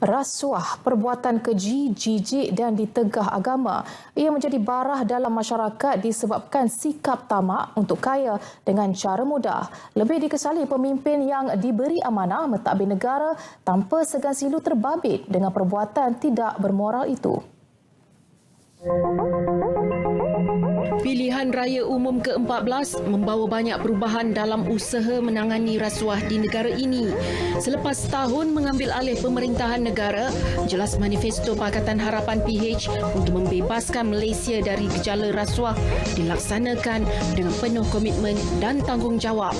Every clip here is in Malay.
Rasuah, perbuatan keji, jijik dan ditegah agama. Ia menjadi barah dalam masyarakat disebabkan sikap tamak untuk kaya dengan cara mudah. Lebih dikesali pemimpin yang diberi amanah mentadbir negara tanpa segan silu terbabit dengan perbuatan tidak bermoral itu. Pilihan Raya Umum ke-14 membawa banyak perubahan dalam usaha menangani rasuah di negara ini. Selepas tahun mengambil alih pemerintahan negara, jelas manifesto Pakatan Harapan PH untuk membebaskan Malaysia dari gejala rasuah dilaksanakan dengan penuh komitmen dan tanggungjawab.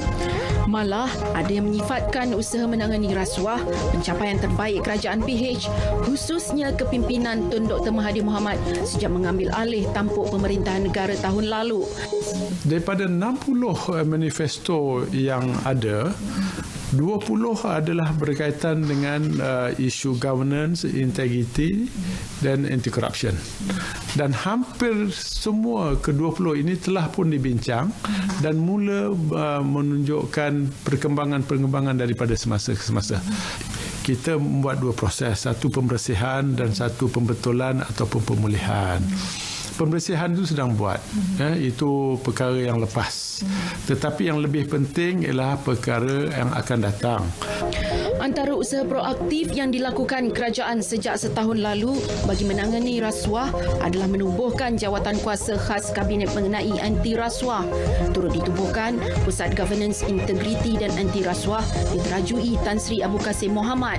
Malah, ada yang menyifatkan usaha menangani rasuah pencapaian terbaik kerajaan PH, khususnya kepimpinan Tun Dr. Mahathir Mohamad sejak mengambil alih tampuk pemerintahan negara tahun lalu. Daripada 60 manifesto yang ada, 20 adalah berkaitan dengan isu governance, integrity dan anti-corruption. Dan hampir semua ke-20 ini telah pun dibincang dan mula menunjukkan perkembangan-perkembangan daripada semasa ke semasa. Kita membuat dua proses, satu pembersihan dan satu pembetulan ataupun pemulihan. Pembersihan itu sedang buat, itu perkara yang lepas. Tetapi yang lebih penting ialah perkara yang akan datang. Antara usaha proaktif yang dilakukan kerajaan sejak setahun lalu bagi menangani rasuah adalah menubuhkan jawatan kuasa khas Kabinet mengenai anti rasuah. Turut ditubuhkan Pusat Governance Integriti dan Anti Rasuah diterajui Tan Sri Abu Kasim Mohamad.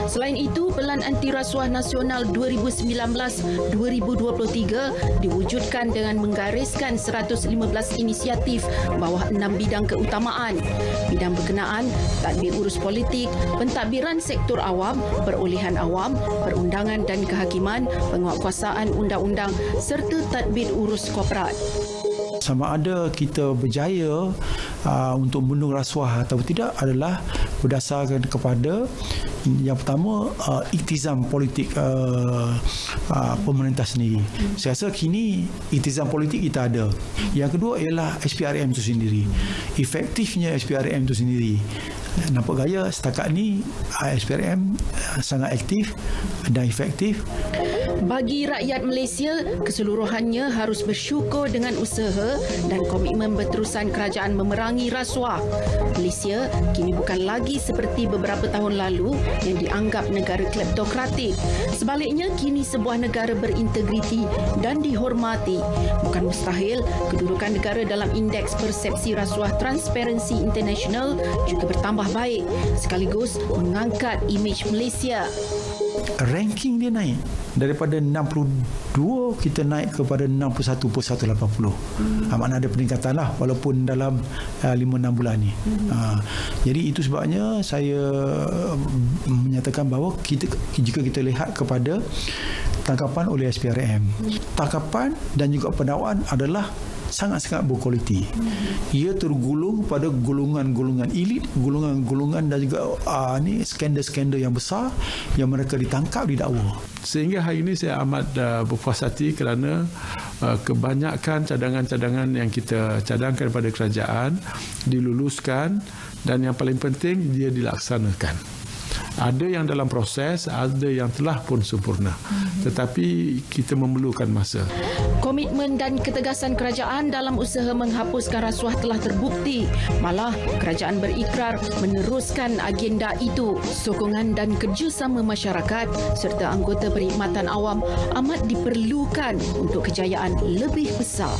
Selain itu, Pelan Anti Rasuah Nasional 2019-2023 diwujudkan dengan menggariskan 115 inisiatif bawah 6 bidang keutamaan. Bidang berkenaan tadbir urus politik, pentadbiran sektor awam, perolehan awam, perundangan dan kehakiman, penguatkuasaan undang-undang serta tadbir urus korporat. Sama ada kita berjaya untuk membendung rasuah atau tidak adalah berdasarkan kepada yang pertama iktizam politik pemerintah sendiri. Saya rasa kini iktizam politik kita ada. Yang kedua ialah SPRM itu sendiri. Efektifnya SPRM itu sendiri. Nampak gaya setakat ni SPRM sangat aktif dan efektif. Bagi rakyat Malaysia, keseluruhannya harus bersyukur dengan usaha dan komitmen berterusan kerajaan memerangi rasuah. Malaysia kini bukan lagi seperti beberapa tahun lalu yang dianggap negara kleptokratik. Sebaliknya, kini sebuah negara berintegriti dan dihormati. Bukan mustahil, kedudukan negara dalam Indeks Persepsi Rasuah Transparency International juga bertambah baik, sekaligus mengangkat imej Malaysia. Ranking dia naik daripada 62 kita naik kepada 61.180. Maknanya ada peningkatan lah walaupun dalam 5-6 bulan ni. Jadi itu sebabnya saya menyatakan bahawa jika kita lihat kepada tangkapan oleh SPRM, tangkapan dan juga pendakwaan adalah sangat-sangat berkualiti. Ia tergolong pada golongan-golongan elit, golongan-golongan dan juga skandal-skandal yang besar yang mereka ditangkap, didakwa. Sehingga hari ini saya amat berpuas hati kerana kebanyakan cadangan-cadangan yang kita cadangkan kepada kerajaan diluluskan dan yang paling penting dia dilaksanakan. Ada yang dalam proses, ada yang telah pun sempurna. Tetapi kita memerlukan masa. Komitmen dan ketegasan kerajaan dalam usaha menghapuskan rasuah telah terbukti. Malah, kerajaan berikrar meneruskan agenda itu. Sokongan dan kerjasama masyarakat serta anggota perkhidmatan awam amat diperlukan untuk kejayaan lebih besar.